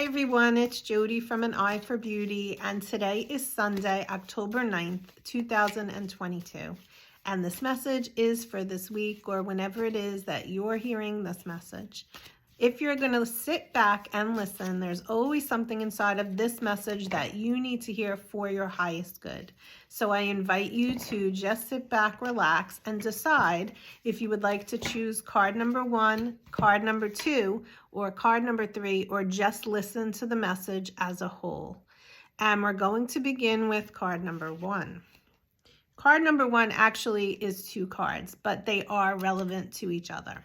everyone, it's Jody from An Eye for Beauty, and today is Sunday, October 9th, 2022. And this message is for this week or whenever it is that you're hearing this message. If you're going to sit back and listen, there's always something inside of this message that you need to hear for your highest good. So I invite you to just sit back, relax, and decide if you would like to choose card number 1, card number 2, or card number 3, or just listen to the message as a whole. And we're going to begin with card number 1. Card number 1 actually is 2 cards, but they are relevant to each other.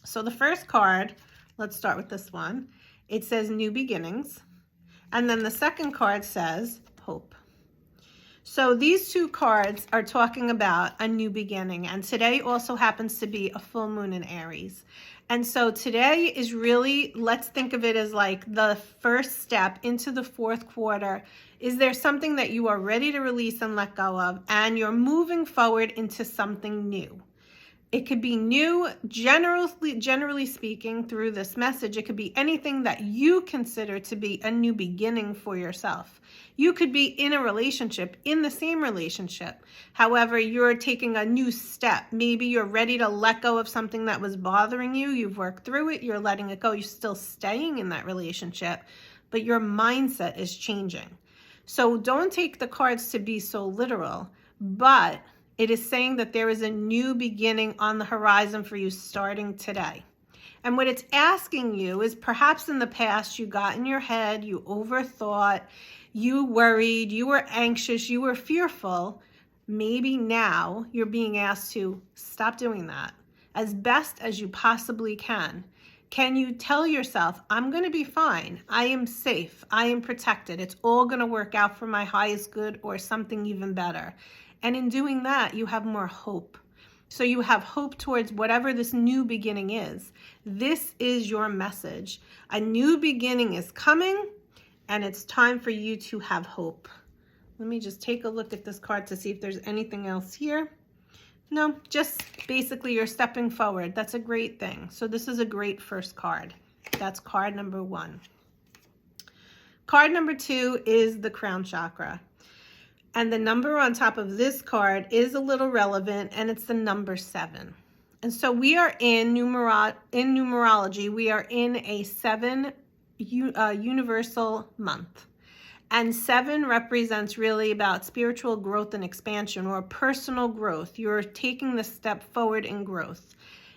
So the first card, let's start with this one. It says New Beginnings. And then the second card says Hope. So these 2 cards are talking about a new beginning. And today also happens to be a full moon in Aries. And so today is really, let's think of it as like the first step into the 4th quarter. Is there something that you are ready to release and let go of, and you're moving forward into something new? It could be new, generally speaking, through this message. It could be anything that you consider to be a new beginning for yourself. You could be in a relationship, in the same relationship. However, you're taking a new step. Maybe you're ready to let go of something that was bothering you. You've worked through it. You're letting it go. You're still staying in that relationship, but your mindset is changing. So don't take the cards to be so literal, but it is saying that there is a new beginning on the horizon for you starting today. And what it's asking you is, perhaps in the past you got in your head, you overthought, you worried, you were anxious, you were fearful. Maybe now you're being asked to stop doing that as best as you possibly can. Can you tell yourself, I'm going to be fine. I am safe. I am protected. It's all going to work out for my highest good or something even better. And in doing that, you have more hope. So you have hope towards whatever this new beginning is. This is your message. A new beginning is coming, and it's time for you to have hope. Let me just take a look at this card to see if there's anything else here. No, just basically you're stepping forward. That's a great thing. So this is a great first card. That's card number 1. Card number 2 is the crown chakra. And the number on top of this card is a little relevant, and it's the number 7. And so we are in numerology, we are in a 7 universal month. And 7 represents really about spiritual growth and expansion, or personal growth. You're taking the step forward in growth.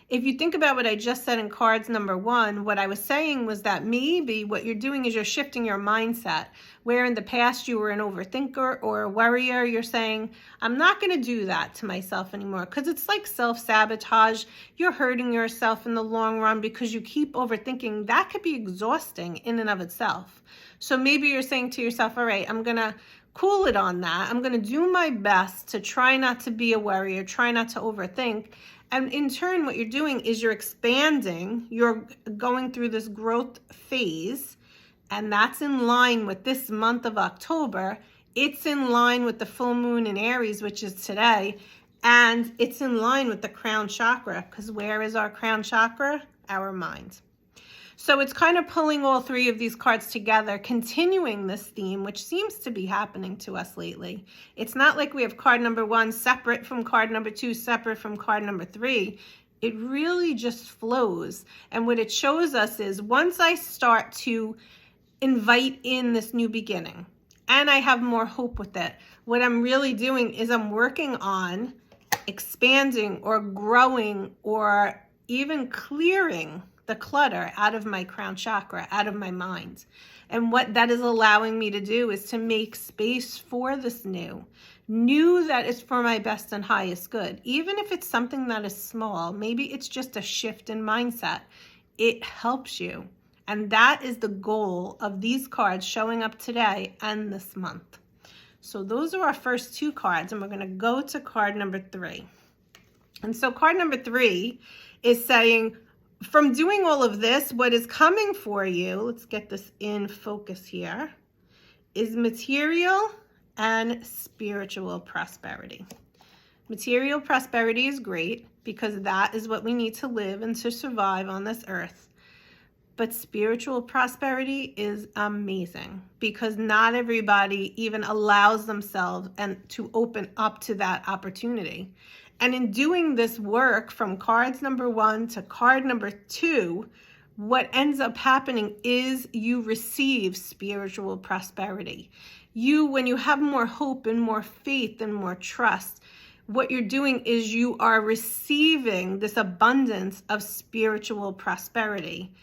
If you think about what I just said in cards number 1, what I was saying was that maybe what you're doing is you're shifting your mindset. Where in the past you were an overthinker or a worrier, you're saying, I'm not going to do that to myself anymore, because it's like self-sabotage. You're hurting yourself in the long run because you keep overthinking. That could be exhausting in and of itself. So maybe you're saying to yourself, all right, I'm going to cool it on that. I'm going to do my best to try not to be a worrier, try not to overthink. And in turn, what you're doing is you're expanding, you're going through this growth phase, and that's in line with this month of October. It's in line with the full moon in Aries, which is today, and it's in line with the crown chakra, because where is our crown chakra? Our mind. So it's kind of pulling all 3 of these cards together, continuing this theme, which seems to be happening to us lately. It's not like we have card number 1 separate from card number 2, separate from card number 3. It really just flows. And what it shows us is, once I start to invite in this new beginning, and I have more hope with it, what I'm really doing is I'm working on expanding or growing or even clearing the clutter out of my crown chakra, out of my mind. And what that is allowing me to do is to make space for this new that is for my best and highest good. Even if it's something that is small, maybe it's just a shift in mindset. It helps you. And that is the goal of these cards showing up today and this month. So those are our first 2 cards, and we're going to go to card number 3. And so card number 3 is saying, from doing all of this, what is coming for you, let's get this in focus here, is material and spiritual prosperity. Material prosperity is great because that is what we need to live and to survive on this earth. But spiritual prosperity is amazing because not everybody even allows themselves to open up to that opportunity. And in doing this work from cards number 1 to card number 2, what ends up happening is you receive spiritual prosperity. When you have more hope and more faith and more trust, what you're doing is you are receiving this abundance of spiritual prosperity.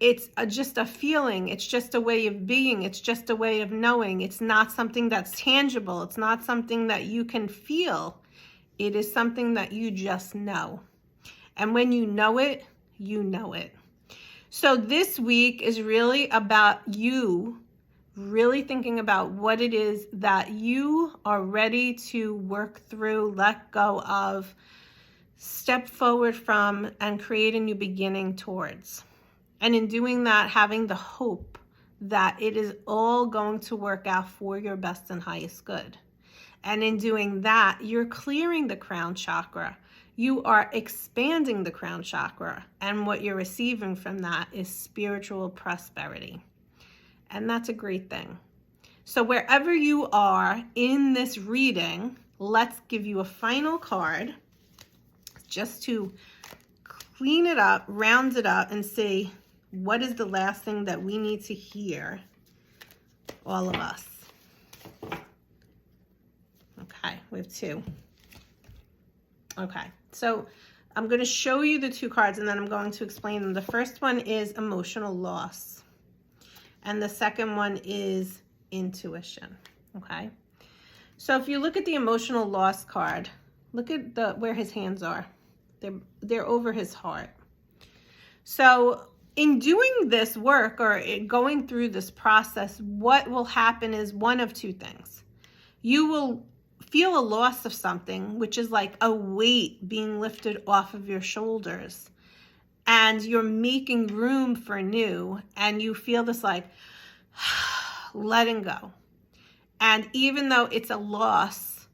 It's just a feeling. It's just a way of being. It's just a way of knowing. It's not something that's tangible. It's not something that you can feel. It is something that you just know. And when you know it, you know it. So this week is really about you really thinking about what it is that you are ready to work through, let go of, step forward from, and create a new beginning towards. And in doing that, having the hope that it is all going to work out for your best and highest good. And in doing that, you're clearing the crown chakra. You are expanding the crown chakra. And what you're receiving from that is spiritual prosperity. And that's a great thing. So wherever you are in this reading, let's give you a final card just to clean it up, round it up, and see what is the last thing that we need to hear, all of us. Okay, we have 2. Okay, so I'm going to show you the 2 cards and then I'm going to explain them. The first one is emotional loss. And the second one is intuition, okay? So if you look at the emotional loss card, look at where his hands are. They're over his heart. So in doing this work or going through this process, what will happen is one of 2 things. You will feel a loss of something, which is like a weight being lifted off of your shoulders. And you're making room for new, and you feel this like letting go. And even though it's a loss,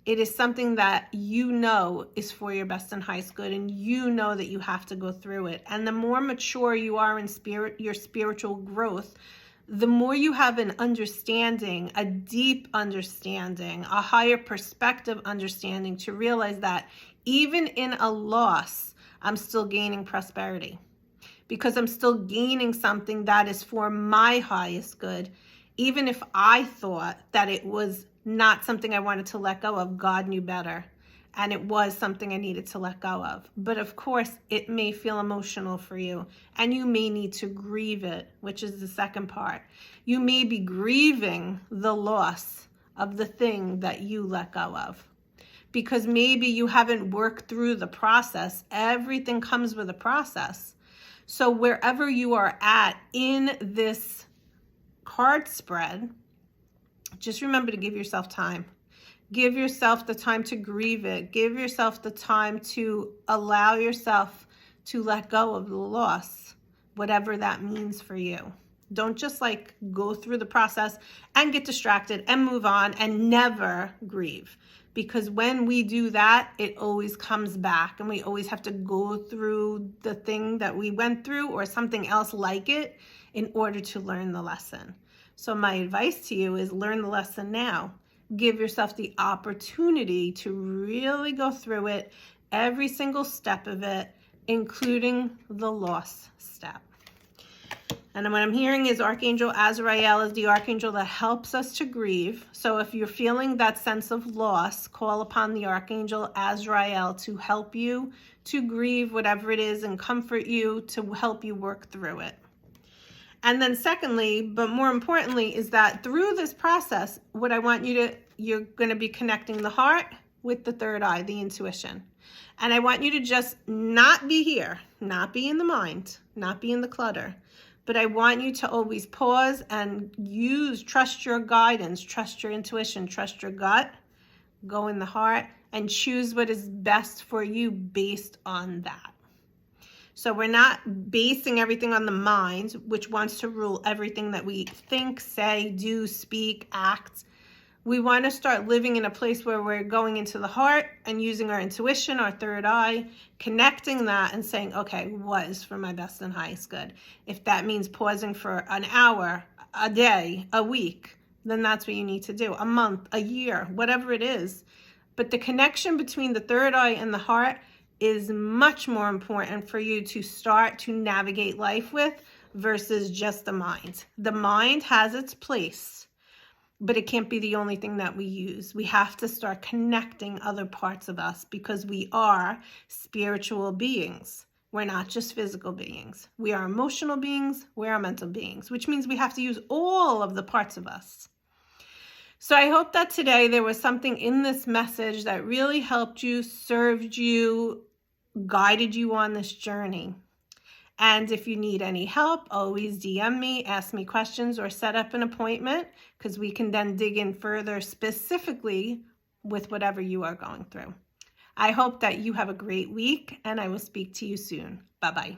it is something that you know is for your best and highest good, and you know that you have to go through it. And the more mature you are in your spiritual growth, the more you have an understanding, a deep understanding, a higher perspective understanding to realize that even in a loss, I'm still gaining prosperity because I'm still gaining something that is for my highest good. Even if I thought that it was not something I wanted to let go of, God knew better. And it was something I needed to let go of. But of course, it may feel emotional for you and you may need to grieve it, which is the second part. You may be grieving the loss of the thing that you let go of. Because maybe you haven't worked through the process. Everything comes with a process. So wherever you are at in this card spread, just remember to give yourself time. Give yourself the time to grieve it. Give yourself the time to allow yourself to let go of the loss, whatever that means for you. Don't just like go through the process and get distracted and move on and never grieve. Because when we do that, it always comes back and we always have to go through the thing that we went through or something else like it in order to learn the lesson. So my advice to you is learn the lesson now. Give yourself the opportunity to really go through it, every single step of it, including the loss step. And what I'm hearing is Archangel Azrael is the archangel that helps us to grieve. So if you're feeling that sense of loss, call upon the Archangel Azrael to help you to grieve whatever it is and comfort you to help you work through it. And then secondly, but more importantly, is that through this process, what I want you're going to be connecting the heart with the third eye, the intuition. And I want you to just not be here, not be in the mind, not be in the clutter. But I want you to always pause and trust your guidance, trust your intuition, trust your gut, go in the heart, and choose what is best for you based on that. So we're not basing everything on the mind, which wants to rule everything that we think, say, do, speak, act. We want to start living in a place where we're going into the heart and using our intuition, our third eye, connecting that and saying, okay, what is for my best and highest good? If that means pausing for an hour, a day, a week, then that's what you need to do. A month, a year, whatever it is. But the connection between the third eye and the heart is much more important for you to start to navigate life with versus just the mind. The mind has its place, but it can't be the only thing that we use. We have to start connecting other parts of us because we are spiritual beings. We're not just physical beings. We are emotional beings. We are mental beings, which means we have to use all of the parts of us. So I hope that today there was something in this message that really helped you, served you, guided you on this journey. And if you need any help, always DM me, ask me questions, or set up an appointment, because we can then dig in further specifically with whatever you are going through. I hope that you have a great week, and I will speak to you soon. Bye-bye.